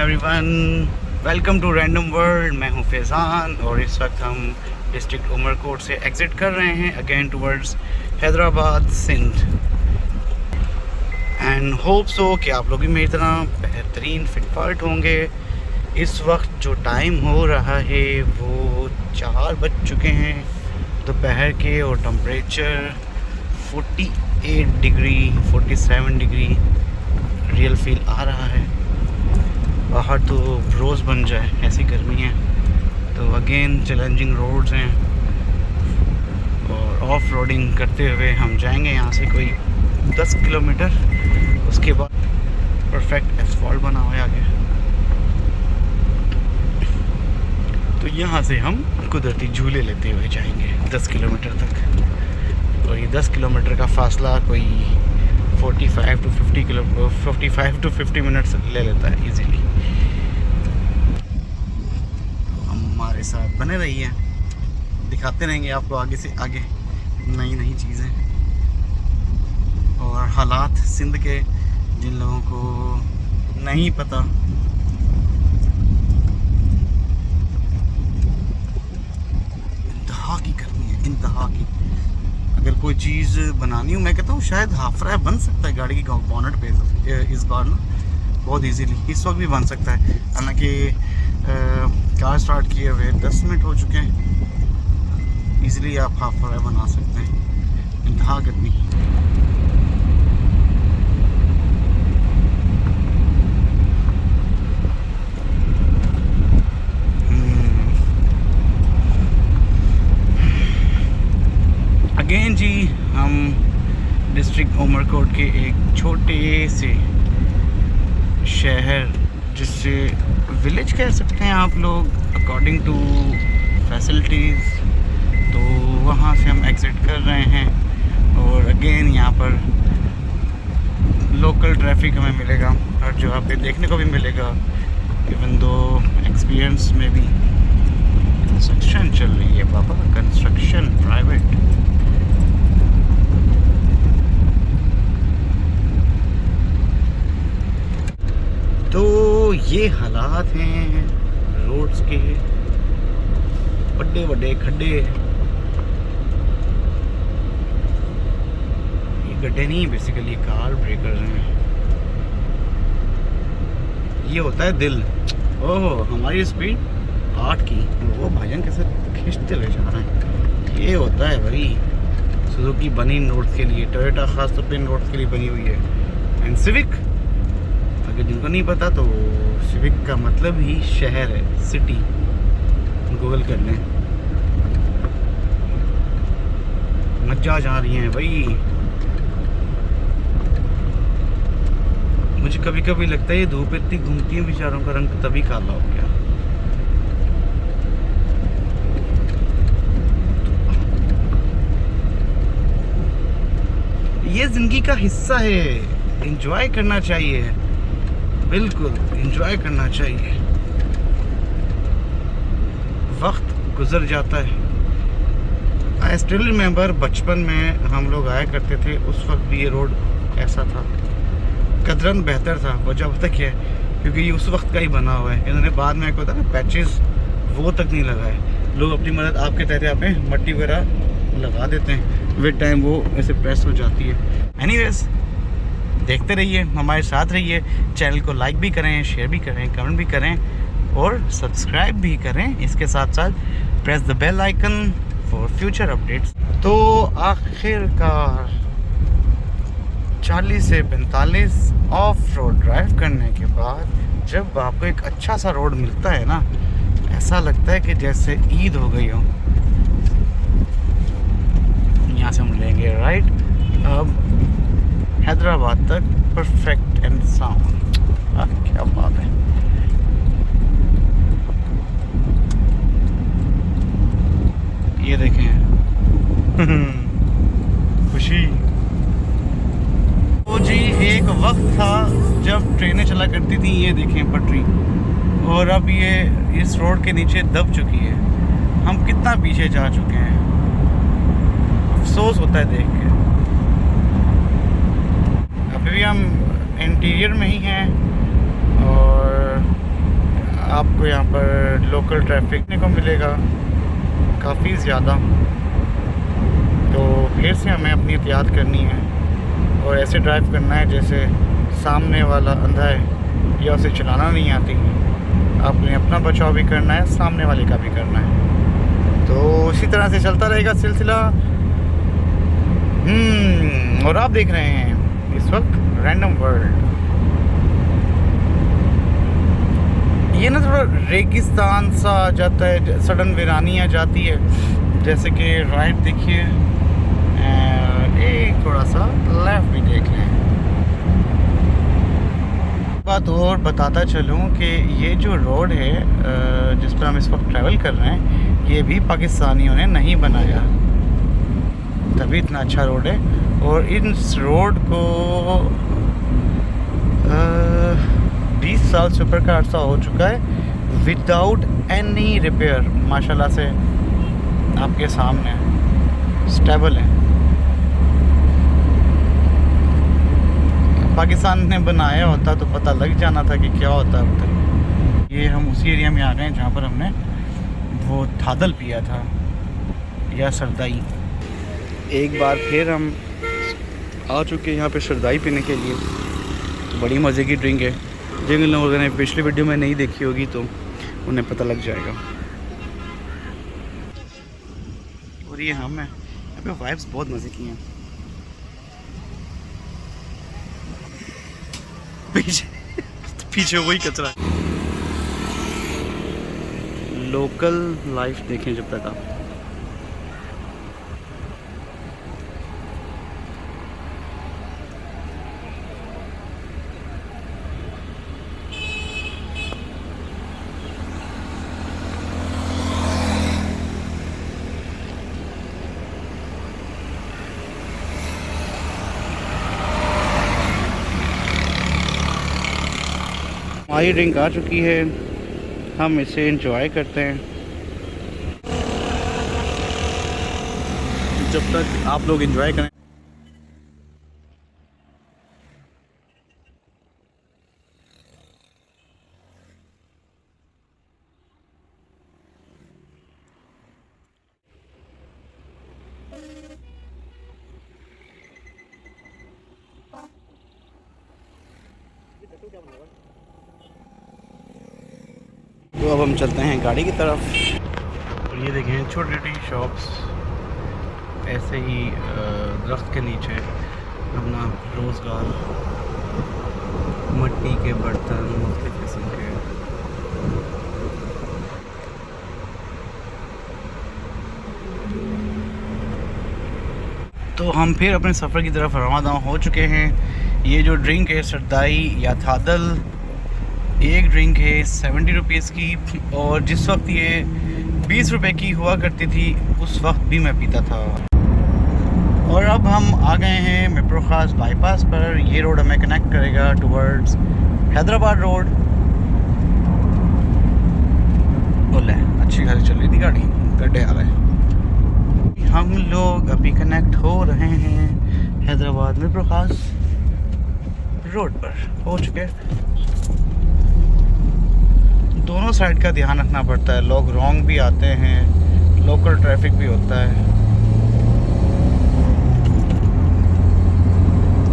Everyone, welcome to random world. मैं हूं फैज़ान और इस वक्त हम डिस्ट्रिक्ट उमरकोट से एग्ज़िट कर रहे हैं again towards Hyderabad Sindh. And hope so कि आप लोग भी मेरी तरह बेहतरीन फिटफाट होंगे। इस वक्त जो टाइम हो रहा है वो 4 बज चुके हैं दोपहर के और temperature 48 degree 47 degree real feel आ रहा है। बाहर तो रोज़ बन जाए ऐसी गर्मी है। तो अगेन चैलेंजिंग रोड्स हैं और ऑफ रोडिंग करते हुए हम जाएंगे यहाँ से कोई 10 किलोमीटर। उसके बाद परफेक्ट एसफॉल्ट बना हुआ है आगे। तो यहाँ से हम कुदरती झूले लेते हुए जाएंगे 10 किलोमीटर तक। और ये 10 किलोमीटर का फासला कोई 45 to 50 मिनट्स ले लेता है इजीली। हमारे साथ बने रहिए, दिखाते रहेंगे आपको आगे से आगे नई नई चीज़ें और हालात सिंध के जिन लोगों को नहीं पता। इंतहा की गर्मी है, इंतहा की। अगर कोई चीज़ बनानी हो, मैं कहता हूँ शायद हाफ फ्राई बन सकता है गाड़ी की बोनेट पे इस बार ना, बहुत इजीली इस वक्त भी बन सकता है। हालांकि कार स्टार्ट किए हुए 10 मिनट हो चुके हैं। इजीली आप हाफ फ्राई बना सकते हैं। इंतहा गर्मी। अगेन जी, हम डिस्ट्रिक्ट उमरकोट के एक छोटे से शहर, जिससे विलेज कह सकते हैं आप लोग अकॉर्डिंग टू फैसिलिटीज़, तो वहाँ से हम एग्ज़िट कर रहे हैं। और अगेन यहाँ पर लोकल ट्रैफिक हमें मिलेगा, हर जगह पे देखने को भी मिलेगा। इवन दो एक्सपीरियंस में भी कंस्ट्रक्शन चल रही है बाबा, कंस्ट्रक्शन प्राइवेट। तो ये हालात हैं रोड्स के, बड़े बड़े खड्डे। ये गड्ढे नहीं, बेसिकली कार ब्रेकर्स हैं। ये होता है दिल। ओहो, हमारी स्पीड 8 की, वो भाईजान कैसे खींचते हुए जा रहे हैं। ये होता है भाई, सुजुकी बनी नॉर्थ के लिए, टोयोटा खास तौर पे नॉर्थ के लिए बनी हुई है। एंड सिविक, अगर जिनको नहीं पता तो सिविक का मतलब ही शहर है, सिटी। गूगल कर लें। मज्जा जा रही हैं भाई। मुझे कभी कभी लगता है ये धूप इतनी घूमती है, बेचारों का रंग तभी काला हो गया। ये जिंदगी का हिस्सा है, एंजॉय करना चाहिए। बिल्कुल एंजॉय करना चाहिए। वक्त गुजर जाता है। आई स्टिल रिमेंबर, बचपन में हम लोग आया करते थे, उस वक्त भी ये रोड ऐसा था। कदरन बेहतर था। वजह पता क्या है? क्योंकि ये उस वक्त का ही बना हुआ है। इन्होंने बाद में होता है ना पैचेस, वो तक नहीं लगाए। लोग अपनी मदद आपके तहत यहाँ पे मट्टी वगैरह लगा देते हैं, विद टाइम वो ऐसे प्रेस हो जाती है। एनीवेज, देखते रहिए, हमारे साथ रहिए। चैनल को लाइक भी करें, शेयर भी करें, कमेंट भी करें और सब्सक्राइब भी करें। इसके साथ साथ press the bell icon for future updates. तो आखिरकार 40 से 45 ऑफ रोड ड्राइव करने के बाद जब आपको एक अच्छा सा रोड मिलता है ना, ऐसा लगता है कि जैसे ईद हो गई हो। यहाँ से हम लेंगे राइट, अब हैदराबाद तक परफेक्ट एंड साउंड। क्या बात है। ये देखें खुशी। तो जी, एक वक्त था जब ट्रेनें चला करती थी, ये देखें पटरी, और अब ये इस रोड के नीचे दब चुकी है। हम कितना पीछे जा चुके हैं, अफसोस होता है देख के। अभी हम इंटीरियर में ही हैं और आपको यहाँ पर लोकल ट्रैफिक देखने को मिलेगा काफ़ी ज़्यादा। तो फिर से हमें अपनी एहतियात करनी है और ऐसे ड्राइव करना है जैसे सामने वाला अंधा है या उसे चलाना नहीं आती। आपने अपना बचाव भी करना है, सामने वाले का भी करना है। तो इसी तरह से चलता रहेगा सिलसिला। और आप देख रहे हैं इस वक्त रैंडम वर्ल्ड। ये ना थोड़ा रेगिस्तान सा आ जाता है, सडन वीरानी आ जाती है। जैसे कि राइट देखिए, एक थोड़ा सा लेफ्ट भी देख लें। बात और बताता चलूँ कि ये जो रोड है जिस पर हम इस वक्त ट्रैवल कर रहे हैं, ये भी पाकिस्तानियों ने नहीं बनाया, तभी इतना अच्छा रोड है। और इस रोड को 20 साल से ऊपर का अर्सा हो चुका है विदाउट एनी रिपेयर। माशाल्लाह से आपके सामने स्टेबल है। पाकिस्तान ने बनाया होता तो पता लग जाना था कि क्या होता है अब तक। ये हम उसी एरिया में आ गए हैं जहाँ पर हमने वो थादल पिया था या सरदाई। एक बार फिर हम आ चुके हैं यहाँ पे सरदाई पीने के लिए। बड़ी मज़े की ड्रिंक है। जिन लोगों ने पिछली वीडियो में नहीं देखी होगी तो उन्हें पता लग जाएगा। और ये हम हैं, यहाँ पे वाइब्स बहुत मज़े की हैं। पीछे वही कचरा। लोकल लाइफ देखें जब तक आप। हमारी ड्रिंक आ चुकी है, हम इसे एंजॉय करते हैं जब तक आप लोग एंजॉय करें। तो अब हम चलते हैं गाड़ी की तरफ। और ये देखें छोटी छोटी शॉप्स ऐसे ही दरख्त के नीचे अपना रोज़गार, मिट्टी के बर्तन मुख्तलिफ किस्म के। तो हम फिर अपने सफ़र की तरफ रवाना हो चुके हैं। ये जो ड्रिंक है सरदाई या थादल, एक ड्रिंक है 70 रुपीज़ की। और जिस वक्त ये 20 रुपए की हुआ करती थी उस वक्त भी मैं पीता था। और अब हम आ गए हैं मिप्रो खास बाईपास पर। ये रोड हमें कनेक्ट करेगा टुवर्ड्स हैदराबाद रोड। बोले अच्छी खासी चल रही थी गाड़ी, गड्ढे आ गए। हम लोग अभी कनेक्ट हो रहे हैं हैदराबाद मिप्रो खास रोड पर हो चुके। दोनों साइड का ध्यान रखना पड़ता है, लोग रॉन्ग भी आते हैं, लोकल ट्रैफिक भी होता है।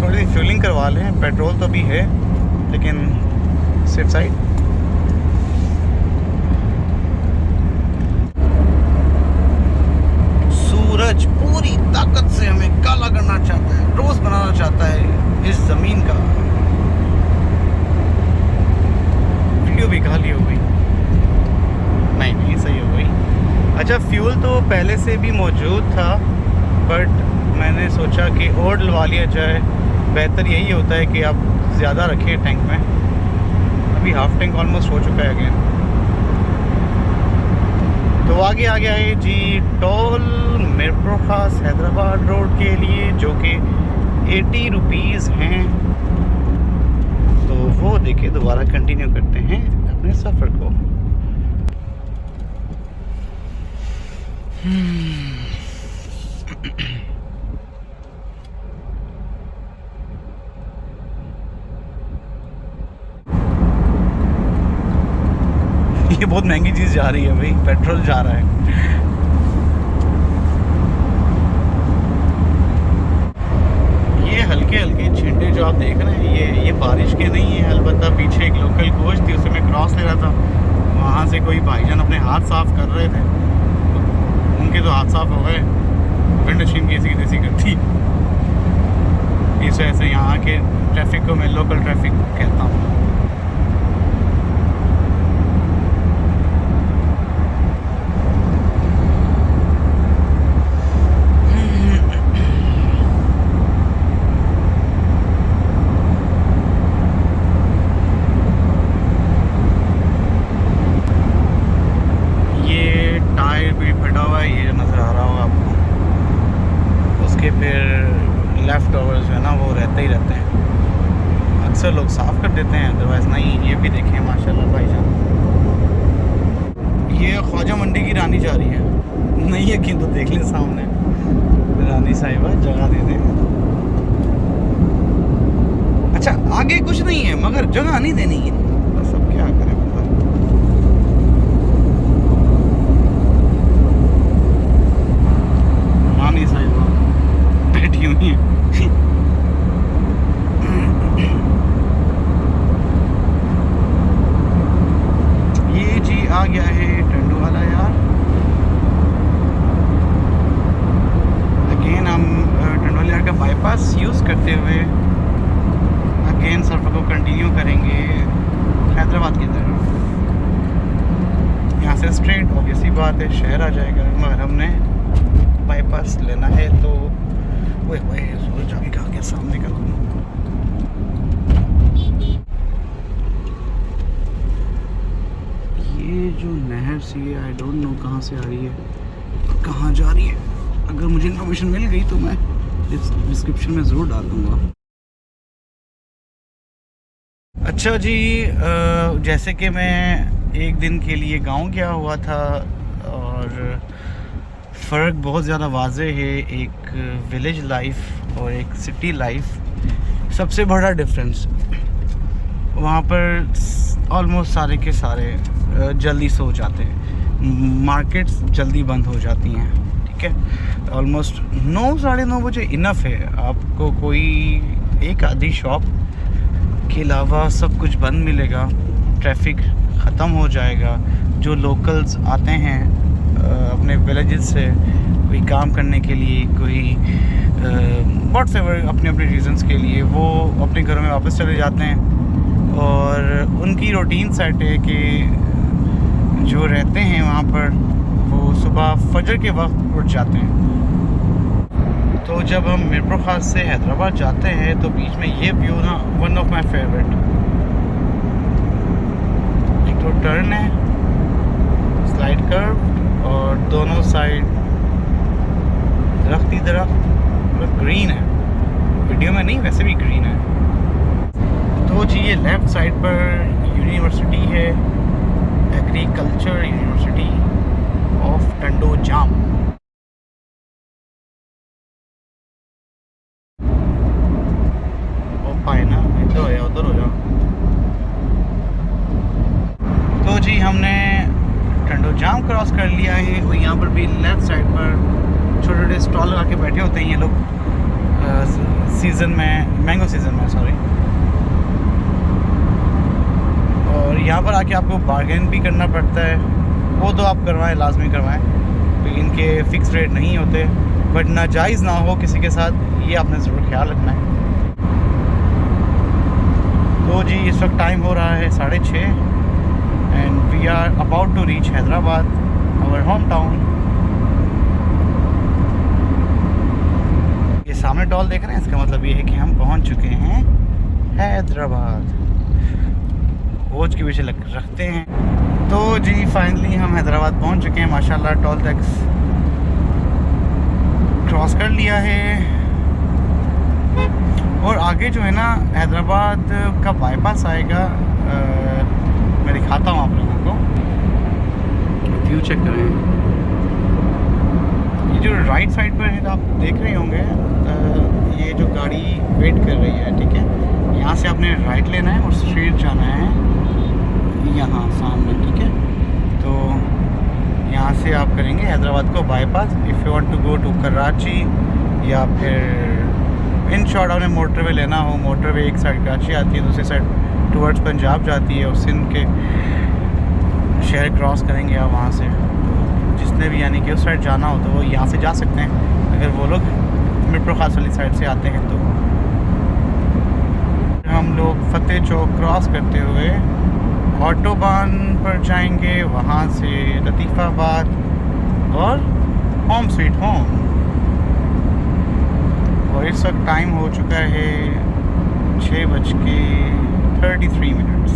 थोड़ी सी फ्यूलिंग करवा लें, पेट्रोल तो भी है लेकिन सेफ साइड। सूरज पूरी ताकत से हमें काला करना चाहता है, रोज बनाना चाहता है इस ज़मीन का। वीडियो भी काली हो गई, नहीं सही हो गई। अच्छा, फ्यूल तो पहले से भी मौजूद था बट मैंने सोचा कि और डलवा लिया जाए। बेहतर यही होता है कि आप ज़्यादा रखें टैंक में। अभी हाफ टैंक ऑलमोस्ट हो चुका है अगेन। तो आगे आ गया है जी टोल मिप्रो खास हैदराबाद रोड के लिए, जो कि 80 रुपीज़ हैं। तो वो देके दोबारा कंटिन्यू करते हैं अपने सफ़र को। ये बहुत महंगी चीज़ जा रही है भाई, पेट्रोल जा रहा है। ये हल्के हल्के छींटे जो आप देख रहे हैं ये बारिश के नहीं है, अलबत्ता पीछे एक लोकल कोच थी, उसे मैं क्रॉस ले रहा था, वहाँ से कोई भाईजान अपने हाथ साफ कर रहे थे, उनके तो हाथ साफ हो गए, विंड मशीन की ऐसी तैसी करती। इस वजह से यहाँ के ट्रैफिक को मैं लोकल ट्रैफिक कहता हूँ। ये टायर भी फटा हुआ है, ये जो नज़र आ रहा होगा आपको, उसके फिर लेफ़्ट ओवर्स जो है ना वो रहते ही रहते हैं, अक्सर लोग साफ़ कर देते हैं, अदरवाइज़ नहीं। ये भी देखें माशाल्लाह भाईजान, ये ख्वाजा मंडी की रानी जा रही है, नहीं यकीन तो देख लें सामने, रानी साहिबा जगह दे दें। अच्छा आगे कुछ नहीं है मगर जगह नहीं देनी है, बस अब क्या करें। रानी साहिबा बैठी हुई है। ये जी आ गया है टंडू वाला यार। अगेन हम टंडू वाला यार का बाईपास यूज़ करते हुए अगेन सफ़र को कंटिन्यू करेंगे हैदराबाद की तरफ। यहाँ से स्ट्रेट ऑब्वियसली बात है शहर आ जाएगा, मगर हमने बाईपास लेना है तो वो सूरज अभी कहाँ के सामने का। ये जो नहर सी है आई डोंट नो कहाँ से आ रही है, कहाँ जा रही है, अगर मुझे इन्फॉर्मेशन मिल गई तो मैं डिस्क्रिप्शन में ज़रूर डाल दूँगा। अच्छा जी, जैसे कि मैं एक दिन के लिए गांव गया हुआ था और फ़र्क बहुत ज़्यादा वाज़ेह है एक विलेज लाइफ और एक सिटी लाइफ। सबसे बड़ा डिफरेंस वहाँ पर ऑलमोस्ट सारे के सारे जल्दी सो जाते हैं, मार्केट्स जल्दी बंद हो जाती हैं, ठीक है। ऑलमोस्ट 9 साढ़े 9 बजे इनफ है, आपको कोई एक आधी शॉप के अलावा सब कुछ बंद मिलेगा, ट्रैफिक ख़त्म हो जाएगा। जो लोकल्स आते हैं अपने विलेजेस से कोई काम करने के लिए, कोई व्हाटएवर अपने अपने रीजंस के लिए, वो अपने घरों में वापस चले जाते हैं और उनकी रूटीन सेट है कि जो रहते हैं वहाँ पर वो सुबह फजर के वक्त उठ जाते हैं। तो जब हम मीरपुर खास से हैदराबाद जाते हैं तो बीच में ये व्यू ना वन ऑफ माई फेवरेट, एक तो टर्न है, स्लाइड कर्व और दोनों साइड दरख्त ही दरख्त, मतलब ग्रीन है, वीडियो में नहीं वैसे भी ग्रीन है। तो जी ये लेफ़्ट साइड पर यूनिवर्सिटी है, एग्रीकल्चर यूनिवर्सिटी ऑफ टंडो जाम। पाए ना इधर हो जाओ, उधर हो जाओ। तो जी हमने टंडो जाम क्रॉस कर लिया है और यहाँ पर भी लेफ़्ट साइड पर छोटे छोटे स्टॉल लगा के बैठे होते हैं ये लोग, सीज़न में, मैंगो सीज़न में सॉरी। और यहाँ पर आके आपको बार्गेन भी करना पड़ता है, वो तो आप करवाएं, लाजमी करवाएं, क्योंकि इनके फ़िक्स रेट नहीं होते, बट नाजायज़ ना हो किसी के साथ, ये आपने ज़रूर ख्याल रखना है। तो जी इस वक्त टाइम हो रहा है 6:30 and we are about to reach Hyderabad, our home town. ये सामने टॉल देख रहे हैं, इसका मतलब ये है कि हम पहुंच चुके हैं हैदराबाद। कोच के पीछे रखते हैं। तो जी फाइनली हम हैदराबाद पहुंच चुके हैं, माशाल्लाह टॉल टैक्स क्रॉस कर लिया है। और आगे जो है ना हैदराबाद का बाईपास आएगा, मैं दिखाता हूँ आप लोगों को, व्यू चेक करें। ये जो राइट साइड पर है आप देख रहे होंगे, ये जो गाड़ी वेट कर रही है, ठीक है, यहाँ से आपने राइट लेना है और स्ट्रेट जाना है यहाँ सामने, ठीक है। तो यहाँ से आप करेंगे हैदराबाद को bypass if you want to go to Karachi, या फिर इन शॉर्ट आपने मोटरवे लेना हो, मोटरवे एक साइड कराची आती है, दूसरी साइड टुवर्ड्स पंजाब जाती है और सिंध के शहर क्रॉस करेंगे आप वहाँ से। तो जिसने भी यानी कि उस साइड जाना हो तो वो यहाँ से जा सकते हैं, अगर वो लोग मिरपुर खास वाली साइड से आते हैं। तो हम लोग फतेह चौक क्रॉस करते हुए ऑटोबान पर जाएंगे, वहाँ से लतीफ़ाबाद और होम स्वीट होम। और इस वक्त टाइम हो चुका है 6:33।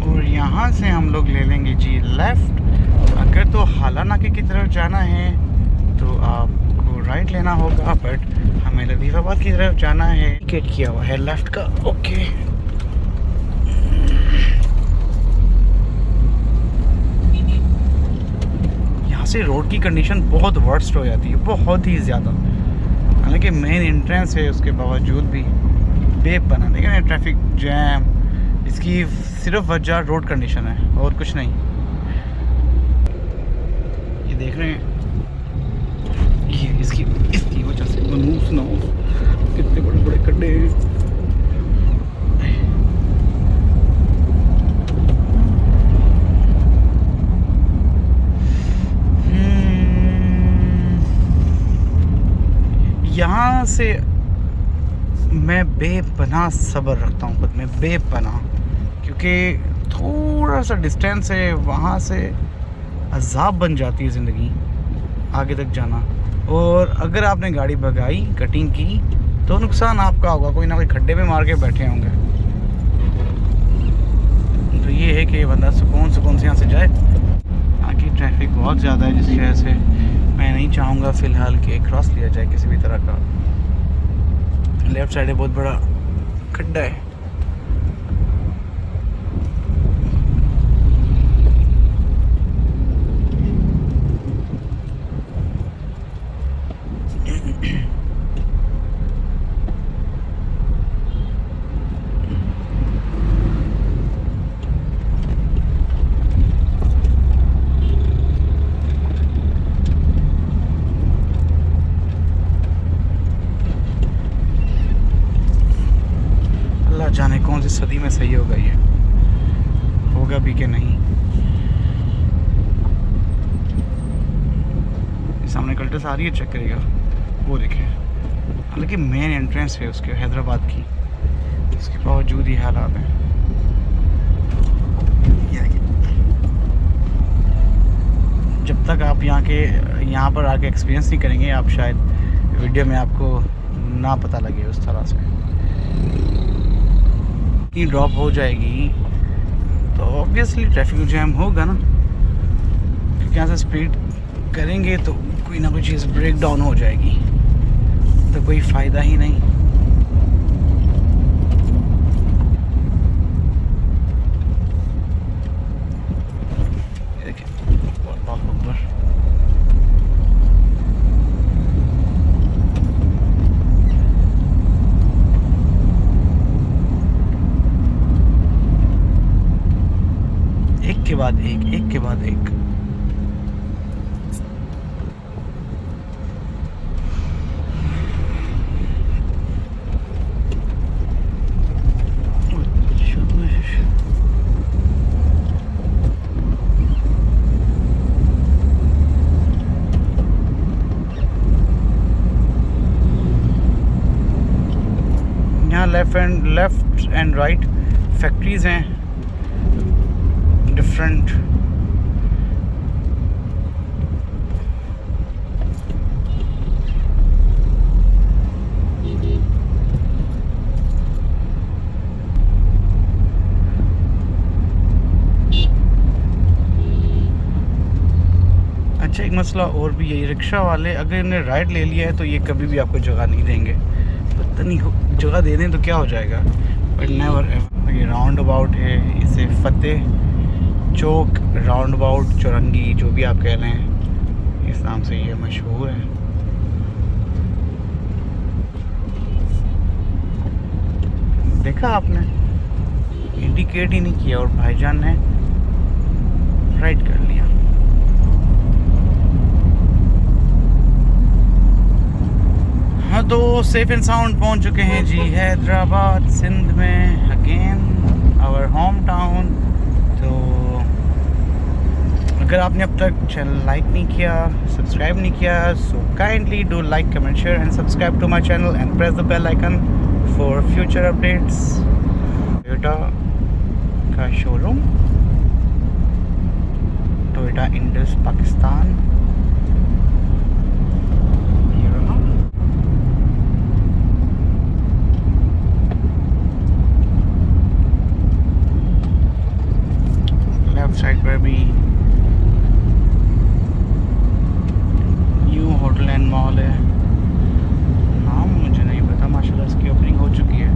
और यहाँ से हम लोग ले लेंगे जी लेफ़्ट। अगर तो हालानाके की तरफ जाना है तो आपको राइट लेना होगा, बट हमें लतीफ़ाबाद की तरफ जाना है। टिकट किया हुआ है लेफ़्ट का, ओके। यहाँ से रोड की कंडीशन बहुत वर्स्ट हो जाती है, बहुत ही ज़्यादा। हालांकि मेन एंट्रेंस है उसके बावजूद भी बेपना, लेकिन ट्रैफिक जैम, इसकी सिर्फ वजह रोड कंडीशन है और कुछ नहीं। ये देख रहे हैं, ये इसकी वजह से मनूस ना हो, कितने बड़े बड़े खड्डे हैं। यहाँ से मैं बेपनाह सब्र रखता हूँ खुद में, बेपनाह, क्योंकि थोड़ा सा डिस्टेंस है, वहाँ से अज़ाब बन जाती है ज़िंदगी आगे तक जाना। और अगर आपने गाड़ी भगाई, कटिंग की, तो नुकसान आपका होगा, कोई ना कोई खड्डे में मार के बैठे होंगे। तो ये है कि बंदा सुकून से यहाँ से जाए। आगे ट्रैफिक बहुत ज़्यादा है, जिस वजह से मैं नहीं चाहूँगा फ़िलहाल कि क्रॉस लिया जाए किसी भी तरह का। लेफ़्ट साइड है, बहुत बड़ा खड्डा है। जाने कौन सी सदी में सही होगा, ये होगा भी कि नहीं। सामने कल्टस आ रही है, चेक करेगा, वो देखें। हालांकि मेन एंट्रेंस है उसके हैदराबाद की, उसके बावजूद ही हालात हैं। जब तक आप यहाँ पर आके एक्सपीरियंस नहीं करेंगे, आप शायद वीडियो में आपको ना पता लगे उस तरह से। ड्रॉप हो जाएगी तो ऑब्वियसली ट्रैफिक जैम होगा ना, क्योंकि यहाँ से स्पीड करेंगे तो कोई ना कोई चीज़ ब्रेक डाउन हो जाएगी, तो कोई फ़ायदा ही नहीं। देखिए, अल्लाह अकबर। एक के बाद एक। यहाँ लेफ्ट एंड राइट फैक्ट्रीज हैं डिफरेंट। अच्छा, एक मसला और भी है, रिक्शा वाले अगर इन्हें राइड ले लिया है तो ये कभी भी आपको जगह नहीं देंगे। पता नहीं जगह दे दें तो क्या हो जाएगा, बट नेवर एवर। ये राउंड अबाउट है, इसे फतेह चौक राउंड अबाउट, चौरंगी, जो भी आप कह लें, इस नाम से ये मशहूर है। देखा आपने, इंडिकेट ही नहीं किया और भाईजान ने राइट कर लिया। हाँ तो सेफ एंड साउंड पहुंच चुके हैं जी हैदराबाद सिंध में, अगेन आवर होम टाउन। तो अगर आपने अब तक चैनल लाइक नहीं किया, सब्सक्राइब नहीं किया, so kindly do like, comment, share and subscribe to my channel and press the bell icon for future updates. Toyota का शोरूम, टोयोटा इंडस पाकिस्तान। ये रहा। लेफ्ट साइड पर भी न्यू होटल एंड मॉल है, नाम मुझे नहीं पता। माशाल्लाह इसकी ओपनिंग हो चुकी है,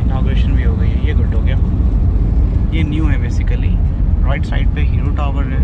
इनॉग्रेशन भी हो गई है, ये गुड हो गया। ये न्यू है बेसिकली। राइट साइड पे हीरो टावर है।